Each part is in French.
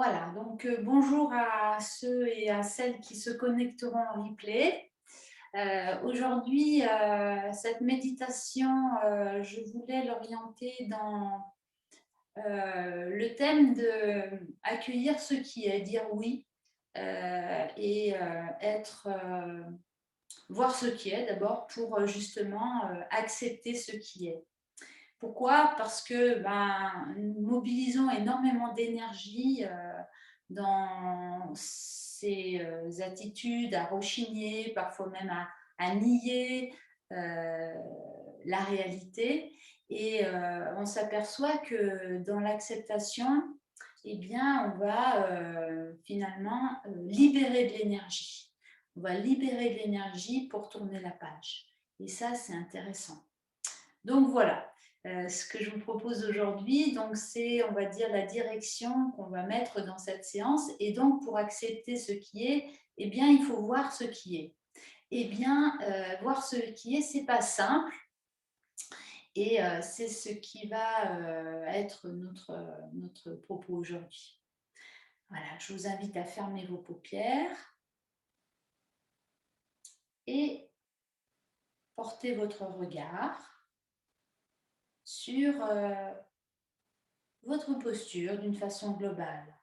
Voilà, donc bonjour à ceux et à celles qui se connecteront en replay. Aujourd'hui, cette méditation, je voulais l'orienter dans le thème de accueillir ce qui est, dire oui et être, voir ce qui est d'abord pour justement accepter ce qui est. Pourquoi? Parce que nous mobilisons énormément d'énergie dans ces attitudes à rechigner, parfois même à nier euh, la réalité. Et on s'aperçoit que dans l'acceptation, eh bien, on va finalement libérer de l'énergie. On va libérer de l'énergie pour tourner la page. Et ça, c'est intéressant. Donc voilà, ce que je vous propose aujourd'hui, donc c'est, on va dire, la direction qu'on va mettre dans cette séance. Et donc, pour accepter ce qui est, eh bien, il faut voir ce qui est. Eh bien, voir ce qui est, c'est pas simple. Et c'est ce qui va être notre propos aujourd'hui. Voilà, je vous invite à fermer vos paupières et porter votre regard sur votre posture d'une façon globale.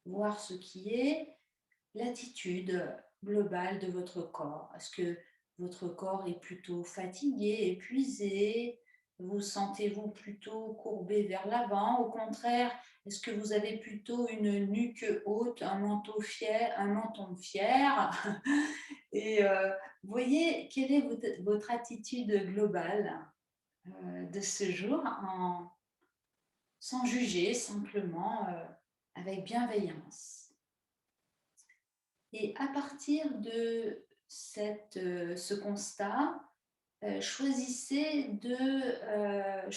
Voir ce qui est l'attitude globale de votre corps. Est-ce que votre corps est plutôt fatigué, épuisé? Vous sentez-vous plutôt courbé vers l'avant? Au contraire, est-ce que vous avez plutôt une nuque haute, un menton fier? Et voyez quelle est votre attitude globale de ce jour sans juger, simplement avec bienveillance. Et à partir de ce constat, choisissez de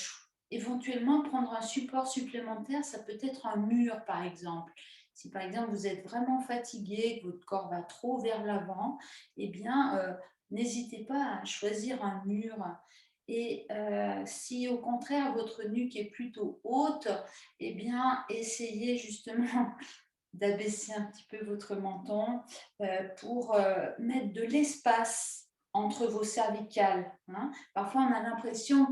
éventuellement prendre un support supplémentaire. Ça peut être un mur, par exemple. Si par exemple vous êtes vraiment fatigué, que votre corps va trop vers l'avant, eh bien, n'hésitez pas à choisir un mur. Et si au contraire votre nuque est plutôt haute, eh bien, essayez justement d'abaisser un petit peu votre menton pour mettre de l'espace entre vos cervicales. Hein. Parfois, on a l'impression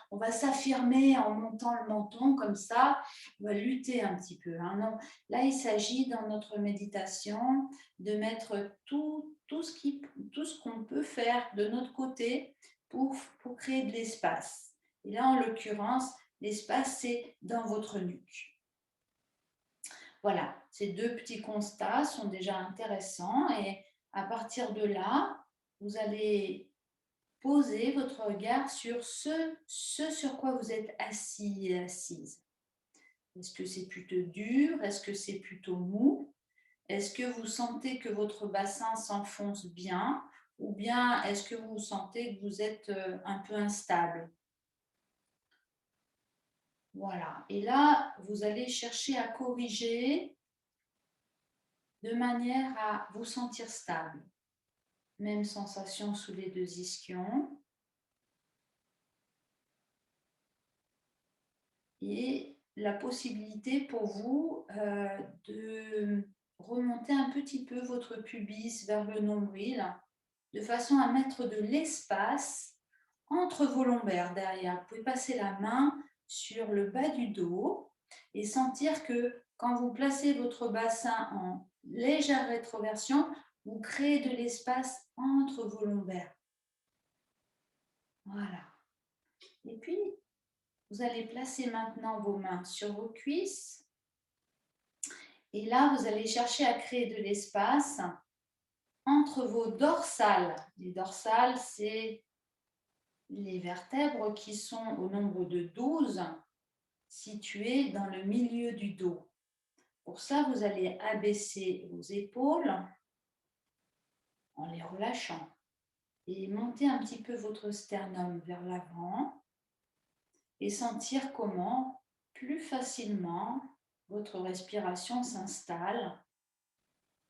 on va s'affirmer en montant le menton comme ça, on va lutter un petit peu. Hein. Non. Là, il s'agit dans notre méditation de mettre tout ce qu'on peut faire de notre côté pour créer de l'espace. Et là, en l'occurrence, l'espace, c'est dans votre nuque. Voilà, ces deux petits constats sont déjà intéressants et à partir de là, vous allez poser votre regard sur ce sur quoi vous êtes assis et assise. Est-ce que c'est plutôt dur? Est-ce que c'est plutôt mou? Est-ce que vous sentez que votre bassin s'enfonce bien? Ou bien est-ce que vous sentez que vous êtes un peu instable? Voilà. Et là, vous allez chercher à corriger de manière à vous sentir stable. Même sensation sous les deux ischions. Et la possibilité pour vous de remonter un petit peu votre pubis vers le nombril, de façon à mettre de l'espace entre vos lombaires derrière. Vous pouvez passer la main sur le bas du dos et sentir que quand vous placez votre bassin en légère rétroversion, vous créez de l'espace entre vos lombaires. Voilà. Et puis, vous allez placer maintenant vos mains sur vos cuisses. Et là, vous allez chercher à créer de l'espace entre vos dorsales. Les dorsales, c'est les vertèbres qui sont au nombre de 12 situées dans le milieu du dos. Pour ça, vous allez abaisser vos épaules en les relâchant et monter un petit peu votre sternum vers l'avant et sentir comment plus facilement votre respiration s'installe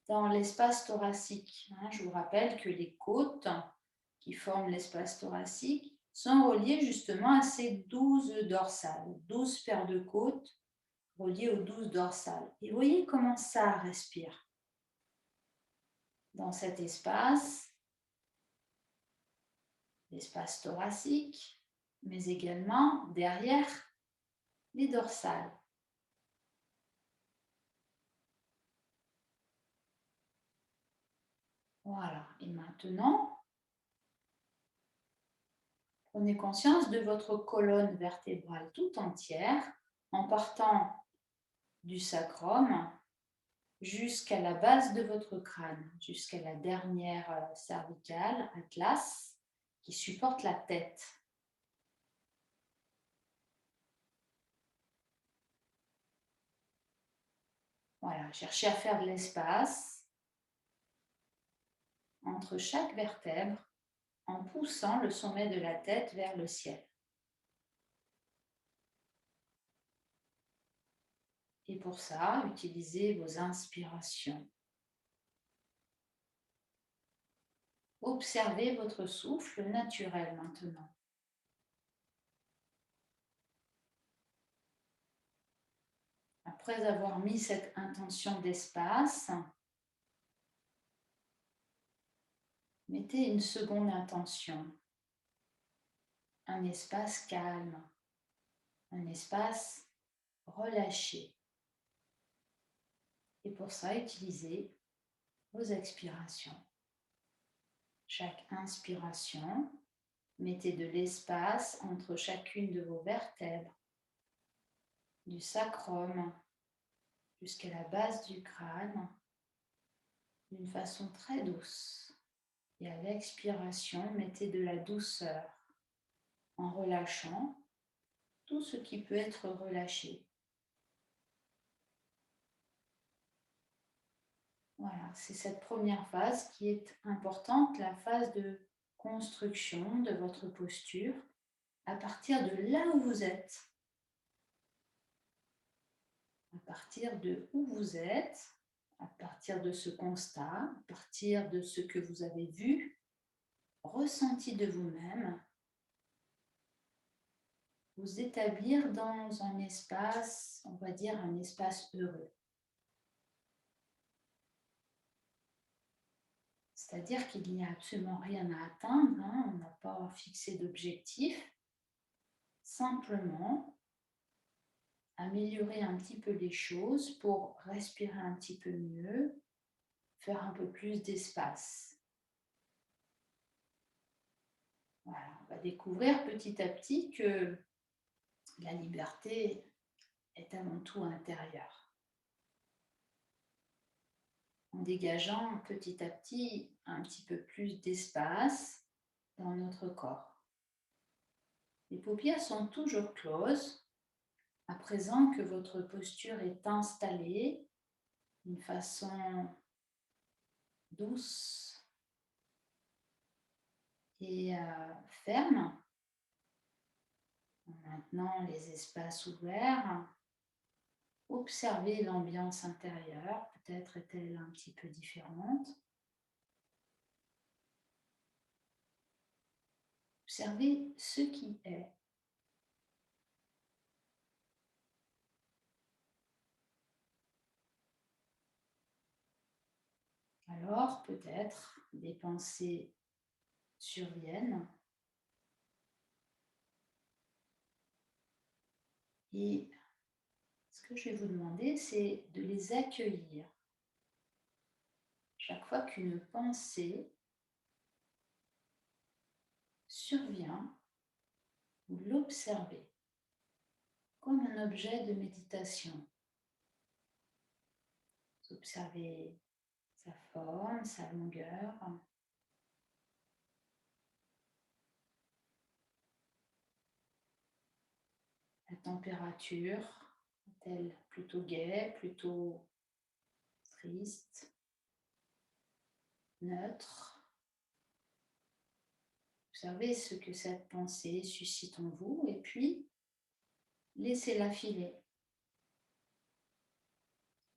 dans l'espace thoracique. Je vous rappelle que les côtes qui forment l'espace thoracique sont reliées justement à ces 12 dorsales, 12 paires de côtes relié aux 12 dorsales. Et voyez comment ça respire dans cet espace, l'espace thoracique, mais également derrière les dorsales. Voilà. Et maintenant, prenez conscience de votre colonne vertébrale tout entière en partant du sacrum jusqu'à la base de votre crâne, jusqu'à la dernière cervicale, atlas, qui supporte la tête. Voilà, cherchez à faire de l'espace entre chaque vertèbre en poussant le sommet de la tête vers le ciel. Et pour ça, utilisez vos inspirations. Observez votre souffle naturel maintenant. Après avoir mis cette intention d'espace, mettez une seconde intention. Un espace calme, un espace relâché. Et pour ça, utilisez vos expirations. Chaque inspiration, mettez de l'espace entre chacune de vos vertèbres, du sacrum jusqu'à la base du crâne, d'une façon très douce. Et à l'expiration, mettez de la douceur en relâchant tout ce qui peut être relâché. Voilà, c'est cette première phase qui est importante, la phase de construction de votre posture à partir de là où vous êtes. À partir de où vous êtes, à partir de ce constat, à partir de ce que vous avez vu, ressenti de vous-même, vous établir dans un espace, on va dire un espace heureux. C'est-à-dire qu'il n'y a absolument rien à atteindre, hein, on n'a pas fixé d'objectif, simplement améliorer un petit peu les choses pour respirer un petit peu mieux, faire un peu plus d'espace. Voilà, on va découvrir petit à petit que la liberté est avant tout intérieure. En dégageant petit à petit un petit peu plus d'espace dans notre corps. Les paupières sont toujours closes. À présent que votre posture est installée d'une façon douce et ferme, maintenant les espaces ouverts, observez l'ambiance intérieure, peut-être est-elle un petit peu différente. Observez ce qui est. Alors peut-être des pensées surviennent et ce que je vais vous demander, c'est de les accueillir. Chaque fois qu'une pensée survient, vous l'observez comme un objet de méditation. Vous observez sa forme, sa longueur, la température, est-elle plutôt gaie, plutôt triste, neutre? Observez ce que cette pensée suscite en vous et puis laissez-la filer.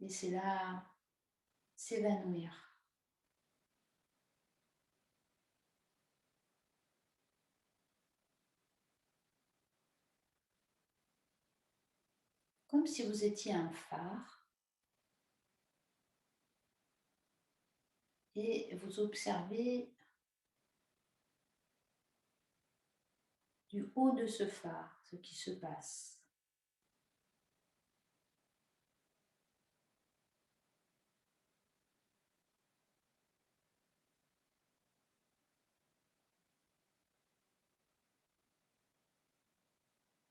Laissez-la s'évanouir. comme si vous étiez un phare et vous observez du haut de ce phare ce qui se passe.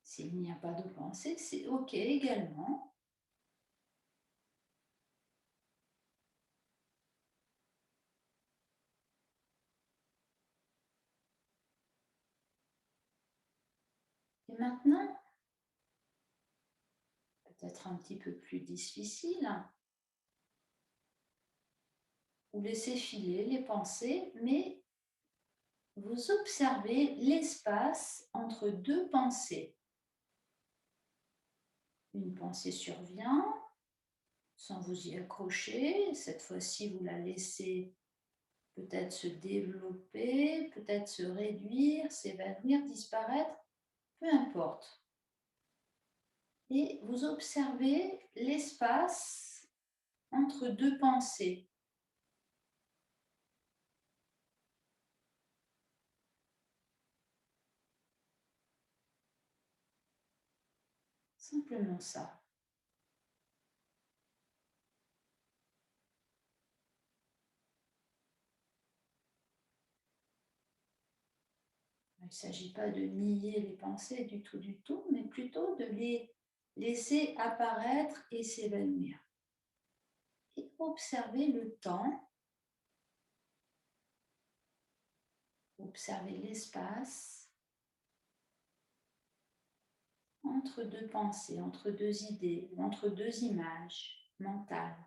S'il n'y a pas de pensée, c'est OK également. Et maintenant, peut-être un petit peu plus difficile, vous laissez filer les pensées, mais vous observez l'espace entre deux pensées. Une pensée survient, sans vous y accrocher. Cette fois-ci, vous la laissez peut-être se développer, peut-être se réduire, s'évanouir, disparaître, peu importe. Et vous observez l'espace entre deux pensées. Simplement ça. Il ne s'agit pas de nier les pensées du tout, mais plutôt de les laisser apparaître et s'évanouir. Et observer le temps, observer l'espace entre deux pensées, entre deux idées, ou entre deux images mentales.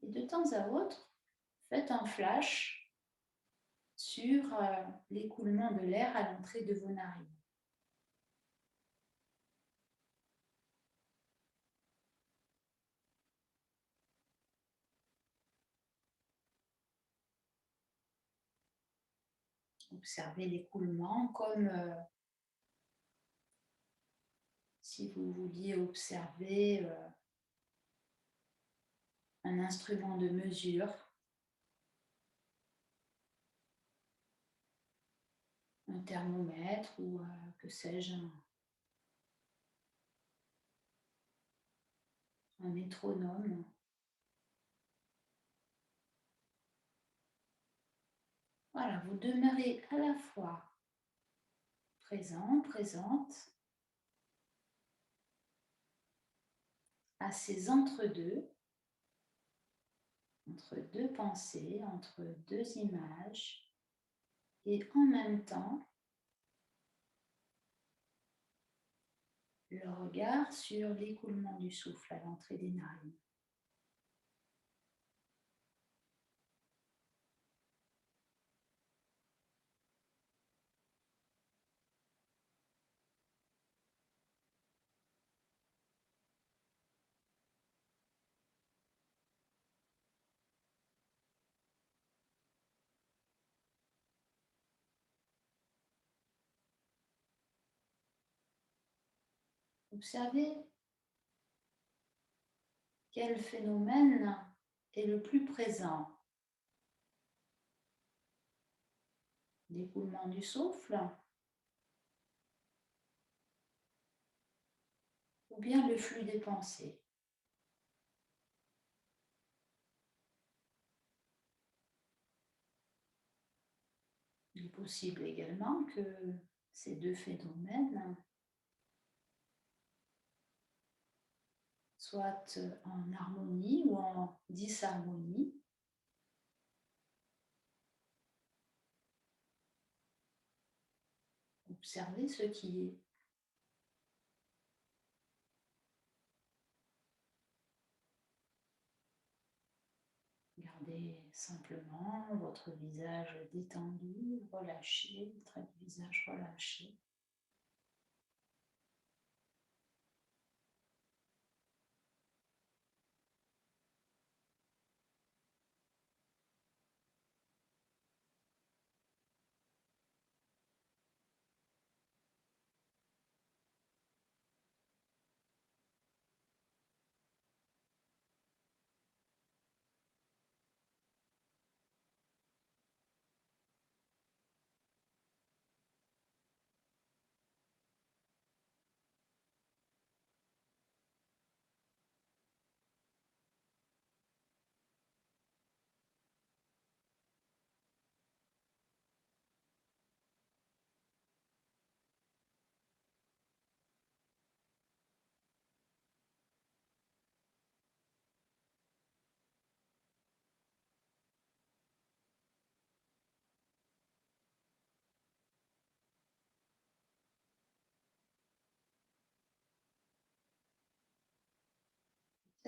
Et de temps à autre, faites un flash sur l'écoulement de l'air à l'entrée de vos narines. Observez l'écoulement comme si vous vouliez observer un instrument de mesure, un thermomètre ou que sais-je, un métronome. Voilà, vous demeurez à la fois présent, présente, à ces entre-deux, entre deux pensées, entre deux images, et en même temps, le regard sur l'écoulement du souffle à l'entrée des narines. Observez quel phénomène est le plus présent. L'écoulement du souffle ou bien le flux des pensées. Il est possible également que ces deux phénomènes soient en harmonie ou en disharmonie. Observez ce qui est. Gardez simplement votre visage détendu, relâché, le trait du visage relâché.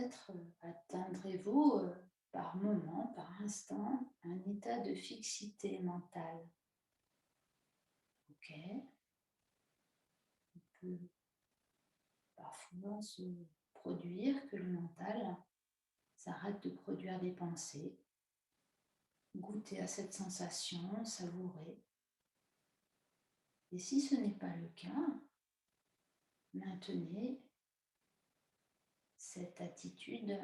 peut-être atteindrez-vous par moment, par instant, un état de fixité mentale. Ok, il peut parfois se produire que le mental s'arrête de produire des pensées. Goûtez à cette sensation, savourez. Et si ce n'est pas le cas, maintenez cette attitude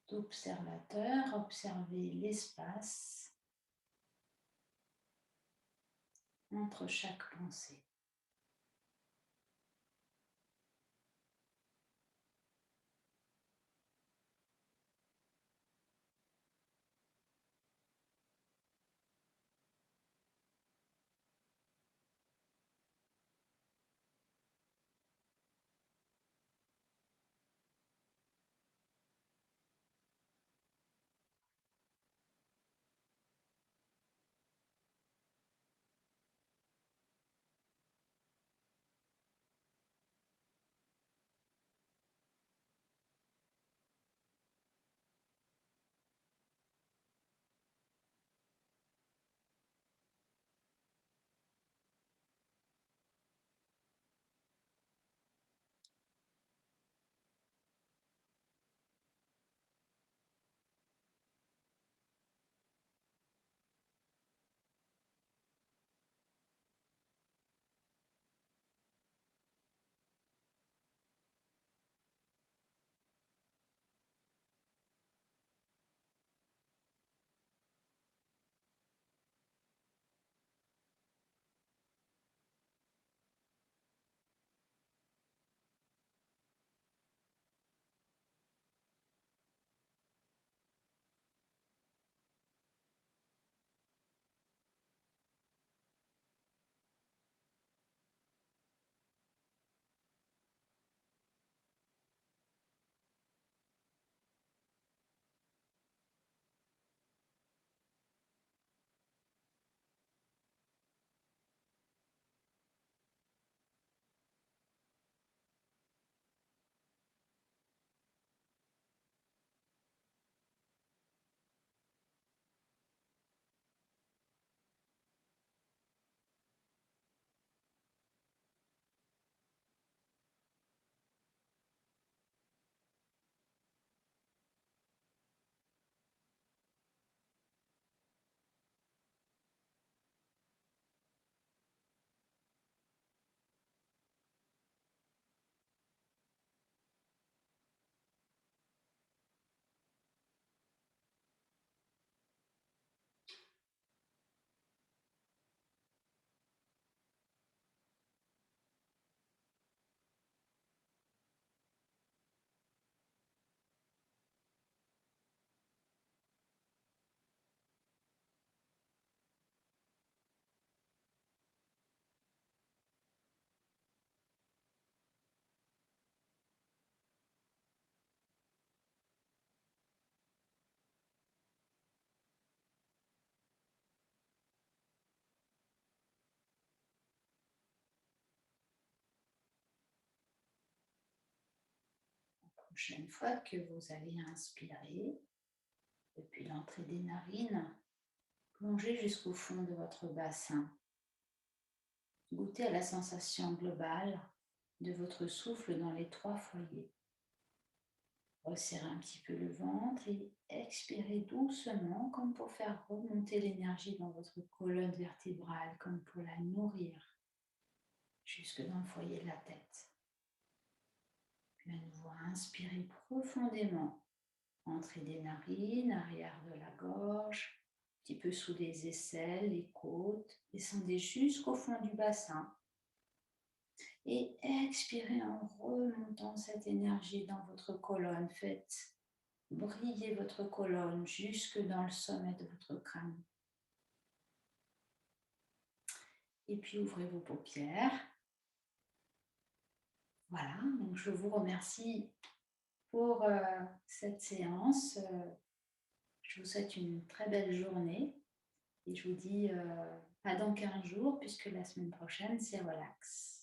d'observateur, observez l'espace entre chaque pensée. Prochaine fois que vous allez inspirer, depuis l'entrée des narines, plongez jusqu'au fond de votre bassin. Goûtez à la sensation globale de votre souffle dans les 3 foyers. Resserrez un petit peu le ventre et expirez doucement comme pour faire remonter l'énergie dans votre colonne vertébrale, comme pour la nourrir jusque dans le foyer de la tête. Puis à nouveau, inspirez profondément. Entrée des narines, arrière de la gorge, un petit peu sous les aisselles, les côtes. Descendez jusqu'au fond du bassin. Et expirez en remontant cette énergie dans votre colonne. Faites briller votre colonne jusque dans le sommet de votre crâne. Et puis ouvrez vos paupières. Voilà, donc je vous remercie pour cette séance. Je vous souhaite une très belle journée et je vous dis à dans 15 jours puisque la semaine prochaine c'est relax.